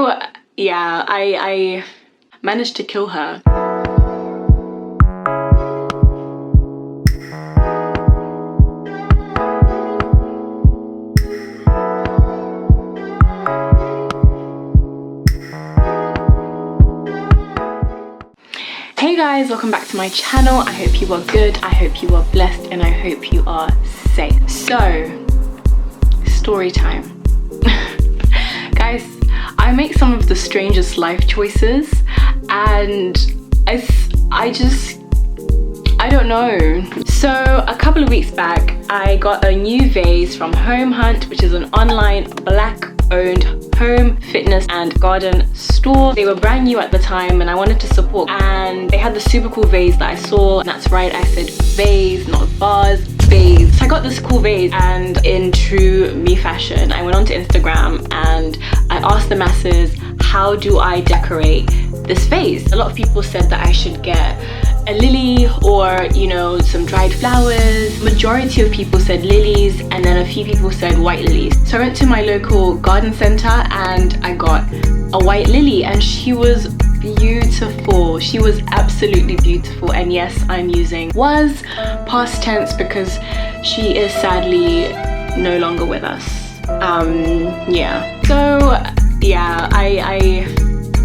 So yeah, I managed to kill her. Hey guys, welcome back to my channel. I hope you are good, I hope you are blessed, and I hope you are safe. So, story time. Guys, I make some of the strangest life choices, and I don't know. So a couple of weeks back, I got a new vase from Home Hunt, which is an online Black-owned home, fitness and garden store. They were brand new at the time and I wanted to support, and they had the super cool vase that I saw, and that's right, I said vase, not vase, vase. So I got this cool vase, and in true me fashion, I went onto Instagram and I asked the masses, how do I decorate this vase? A lot of people said that I should get a lily or, you know, some dried flowers. Majority of people said lilies, and then a few people said white lilies. So I went to my local garden center and I got a white lily, and she was beautiful. She was absolutely beautiful. And yes, I'm using was past tense because she is sadly no longer with us. Yeah. So yeah, I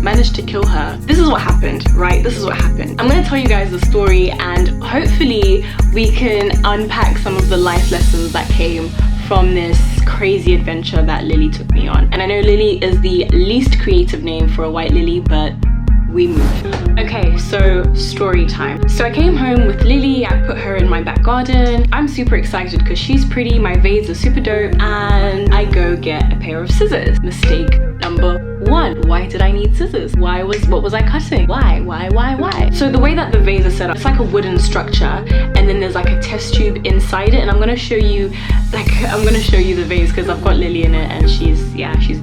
managed to kill her. This is what happened, right? This is what happened. I'm gonna tell you guys the story, and hopefully we can unpack some of the life lessons that came from this crazy adventure that Lily took me on. And I know Lily is the least creative name for a white lily, but we move. Okay, so story time. So I came home with Lily, I put her in my back garden. I'm super excited because she's pretty, my vase is super dope, and I go get a pair of scissors. Mistake number one. Why did I need scissors? What was I cutting? Why? So the way that the vase is set up, it's like a wooden structure, and then there's like a test tube inside it, and I'm gonna show you the vase because I've got Lily in it, and she's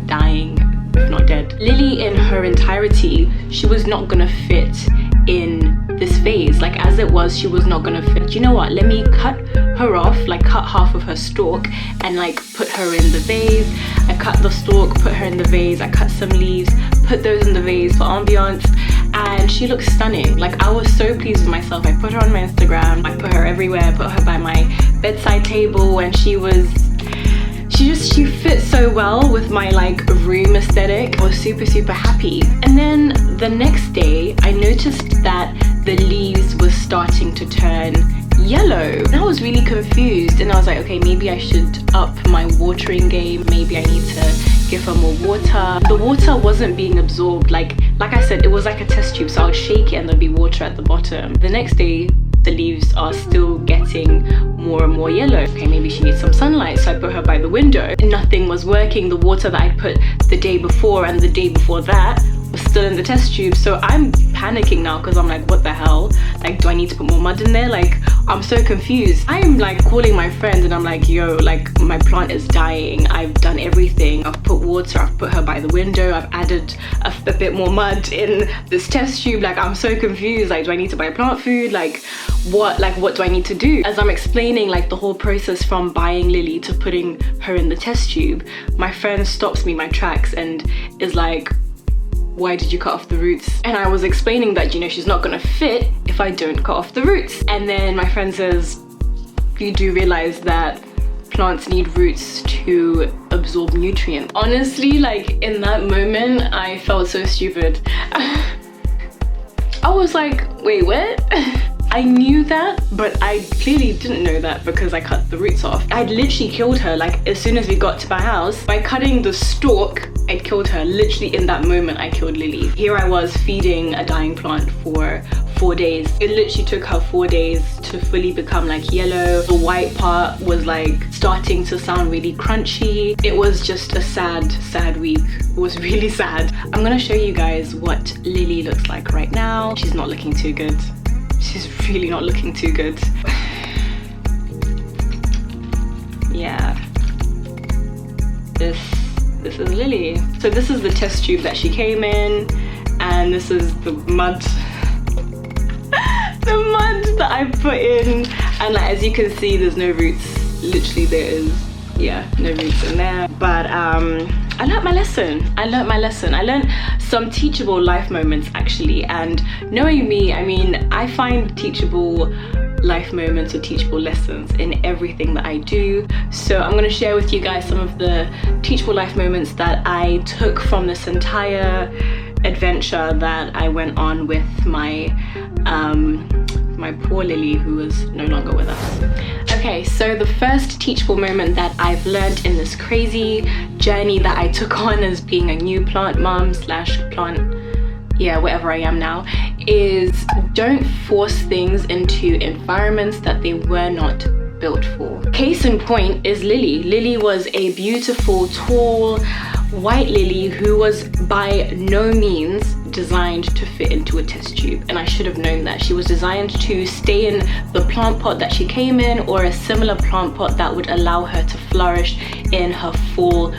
dying, if not dead. Lily in her entirety, she was not gonna fit in this vase. Like as it was, she was not gonna fit. You know what, let me cut her off, like cut half of her stalk and like put her in the vase. I cut the stalk, put her in the vase. I cut some leaves, put those in the vase for ambiance, and she looks stunning. Like I was so pleased with myself. I put her on my Instagram, I put her everywhere, I put her by my bedside table, and she fit so well with my like room aesthetic. I was super happy. And then the next day I noticed that the leaves were starting to turn yellow, and I was really confused, and I was like, okay, maybe I should up my watering game, maybe I need to give her more water. The water wasn't being absorbed. Like I said, it was like a test tube, so I would shake it and there'd be water at the bottom. The next day the leaves are still getting more and more yellow. Okay, maybe she needs some sunlight, so I put her by the window. Nothing was working. The water that I put the day before and the day before that was still in the test tube. So I'm panicking now because I'm like, what the hell? Like, do I need to put more mud in there? Like, I'm so confused. I'm like calling my friend and I'm like, yo, like my plant is dying. I've done everything. I've put water, I've put her by the window, I've added a bit more mud in this test tube. Like, I'm so confused. Like, do I need to buy plant food? Like what do I need to do? As I'm explaining like the whole process from buying Lily to putting her in the test tube, my friend stops me in my tracks and is like, why did you cut off the roots? And I was explaining that, you know, she's not gonna fit if I don't cut off the roots. And then my friend says, you do realize that plants need roots to absorb nutrients. Honestly, like in that moment, I felt so stupid. I was like, wait, what? I knew that, but I clearly didn't know that because I cut the roots off. I'd literally killed her like as soon as we got to my house. By cutting the stalk, I'd killed her. Literally in that moment, I killed Lily. Here I was feeding a dying plant for 4 days. It literally took her 4 days to fully become like yellow. The white part was like starting to sound really crunchy. It was just a sad week. It was really sad. I'm gonna show you guys what Lily looks like right now. She's not looking too good. She's really not looking too good. Yeah. This is Lily. So this is the test tube that she came in, and this is the mud. The mud that I put in, and like, as you can see, there's no roots. Literally there is, yeah, no roots in there. But I learned my lesson. I learned some teachable life moments actually, and knowing me, I mean, I find teachable life moments or teachable lessons in everything that I do. So I'm going to share with you guys some of the teachable life moments that I took from this entire adventure that I went on with my my poor Lily, who was no longer with us. Okay, so the first teachable moment that I've learned in this crazy journey that I took on as being a new plant mom slash plant, yeah, whatever I am now, is don't force things into environments that they were not built for. Case in point is Lily. Lily was a beautiful, tall, white lily who was by no means designed to fit into a test tube, and I should have known that. She was designed to stay in the plant pot that she came in, or a similar plant pot that would allow her to flourish in her full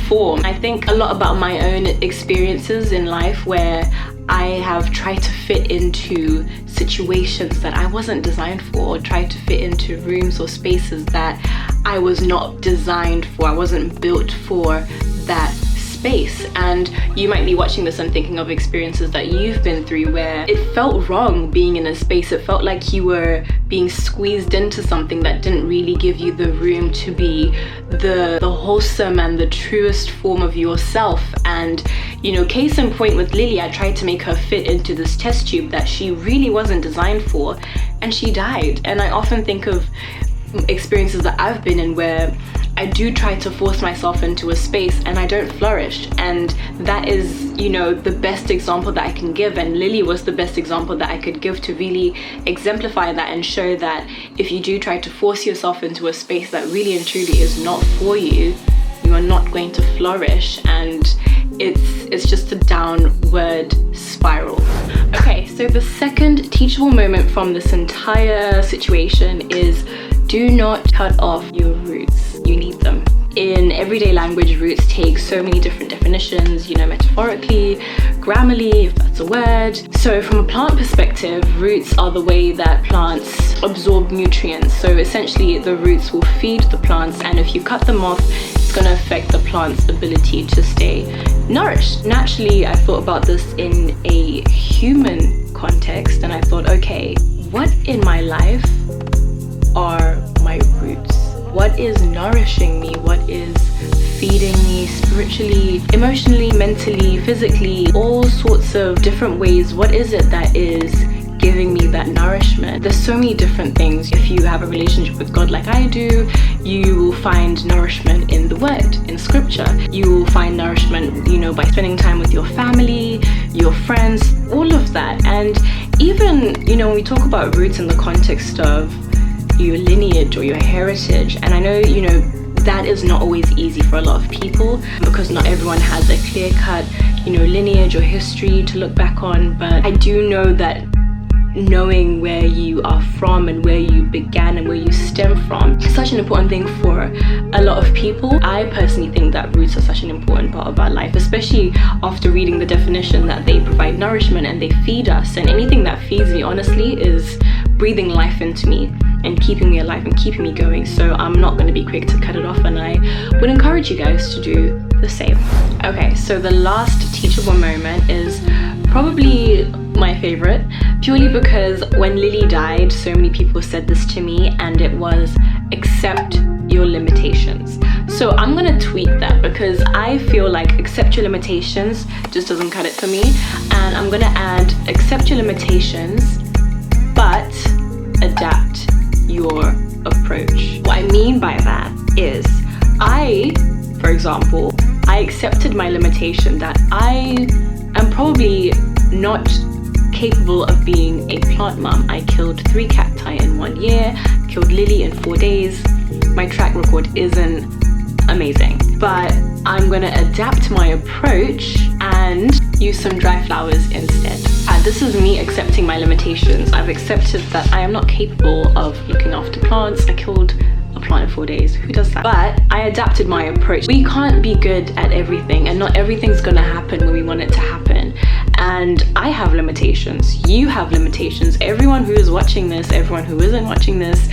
form. I think a lot about my own experiences in life where I have tried to fit into situations that I wasn't designed for, or tried to fit into rooms or spaces that I was not designed for. I wasn't built for that space. And you might be watching this and thinking of experiences that you've been through where it felt wrong being in a space. It felt like you were being squeezed into something that didn't really give you the room to be the wholesome and the truest form of yourself. And you know, case in point with Lily, I tried to make her fit into this test tube that she really wasn't designed for, and she died. And I often think of experiences that I've been in where I do try to force myself into a space and I don't flourish, and that is, you know, the best example that I can give. And Lily was the best example that I could give to really exemplify that and show that if you do try to force yourself into a space that really and truly is not for you, you are not going to flourish, and it's just a downward spiral. Okay, so the second teachable moment from this entire situation is do not cut off your roots. You need them. In everyday language, roots take so many different definitions, you know, metaphorically, grammarly, if that's a word. So from a plant perspective, roots are the way that plants absorb nutrients. So essentially the roots will feed the plants, and if you cut them off, it's going to affect the plant's ability to stay nourished. Naturally, I thought about this in a human context, and I thought, okay, what in my life are my roots? What is nourishing me? What is feeding me spiritually, emotionally, mentally, physically, all sorts of different ways? What is it that is giving me that nourishment? There's so many different things. If you have a relationship with God like I do, you will find nourishment in the word, in scripture. You will find nourishment, you know, by spending time with your family, your friends, all of that. And even, you know, when we talk about roots in the context of your lineage or your heritage, and I know, you know, that is not always easy for a lot of people because not everyone has a clear-cut, you know, lineage or history to look back on. But I do know that knowing where you are from and where you began and where you stem from is such an important thing for a lot of people. I personally think that roots are such an important part of our life, especially after reading the definition that they provide nourishment and they feed us. And anything that feeds me, honestly, is breathing life into me and keeping me alive and keeping me going. So I'm not going to be quick to cut it off, and I would encourage you guys to do the same. Okay, so the last teachable moment is probably my favorite, purely because when Lily died, so many people said this to me, and it was accept your limitations. So I'm gonna tweak that because I feel like accept your limitations just doesn't cut it for me, and I'm gonna add accept your limitations but adapt your approach. What I mean by that is for example, I accepted my limitation that I am probably not capable of being a plant mom. I killed 3 cacti in 1 year, killed Lily in 4 days. My track record isn't amazing, but I'm gonna adapt my approach and use some dry flowers instead. This is me accepting my limitations. I've accepted that I am not capable of looking after plants. I killed a plant in 4 days. Who does that? But I adapted my approach. We can't be good at everything, and not everything's gonna happen when we want it to happen. And I have limitations. You have limitations. Everyone who is watching this, everyone who isn't watching this,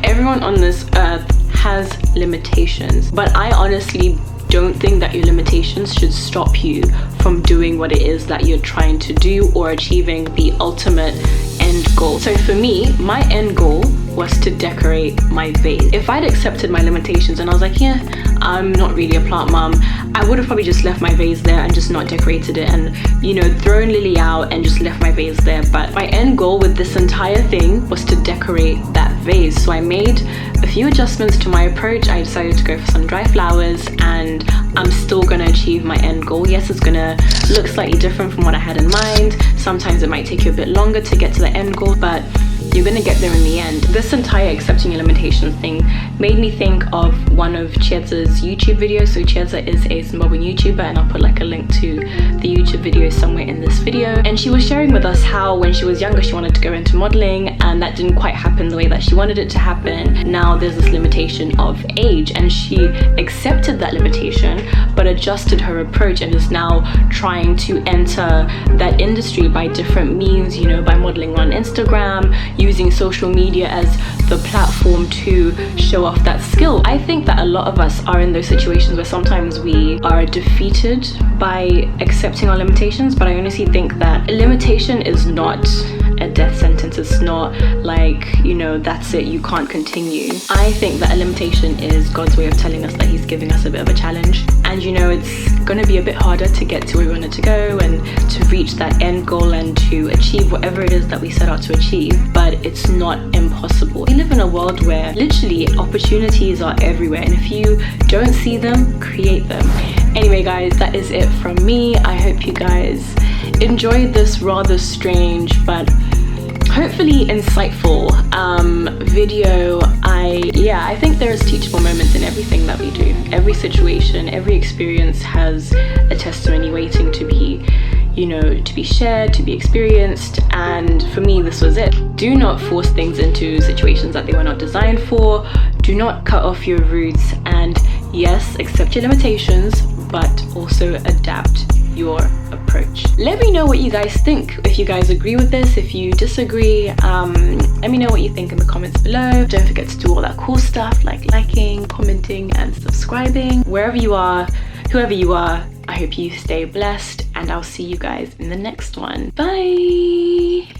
everyone on this earth has limitations. But I honestly don't think that your limitations should stop you from doing what it is that you're trying to do or achieving the ultimate end goal. So for me, my end goal was to decorate my vase. If I'd accepted my limitations and I was like, yeah, I'm not really a plant mom, I would have probably just left my vase there and just not decorated it and, you know, thrown Lily out and just left my vase there. But my end goal with this entire thing was to decorate that vase. So I made a few adjustments to my approach. I decided to go for some dry flowers, and I'm still gonna achieve my end goal. Yes, it's gonna look slightly different from what I had in mind. Sometimes it might take you a bit longer to get to the end goal, but you're gonna get there in the end. This entire accepting your limitations thing made me think of one of Chiedza's YouTube videos. So Chiedza is a Zimbabwean YouTuber, and I'll put like a link to the YouTube video somewhere in this video. And she was sharing with us how when she was younger she wanted to go into modeling, and that didn't quite happen the way that she wanted it to happen. Now there's this limitation of age, and she accepted that limitation but adjusted her approach and is now trying to enter that industry by different means, you know, by modeling on Instagram, using social media as the platform to show off that skill. I think that a lot of us are in those situations where sometimes we are defeated by accepting our limitations, but I honestly think that a limitation is not a death sentence. It's not like, you know, that's it, you can't continue. I think that a limitation is God's way of telling us that he's giving us a bit of a challenge. And you know, it's gonna be a bit harder to get to where we wanted to go and to reach that end goal and to achieve whatever it is that we set out to achieve, but it's not impossible. We live in a world where literally opportunities are everywhere, and if you don't see them, create them. Anyway guys, that is it from me. I hope you guys enjoyed this rather strange but hopefully insightful video. I think there's teachable moments in everything that we do. Every situation, every experience has a testimony waiting to be, you know, to be shared, to be experienced, and for me this was it. Do not force things into situations that they were not designed for. Do not cut off your roots, and yes, accept your limitations, but also adapt your approach. Let me know what you guys think. If you guys agree with this, if you disagree, let me know what you think in the comments below. Don't forget to do all that cool stuff like liking, commenting, and subscribing. Wherever you are, whoever you are, I hope you stay blessed, and I'll see you guys in the next one. Bye!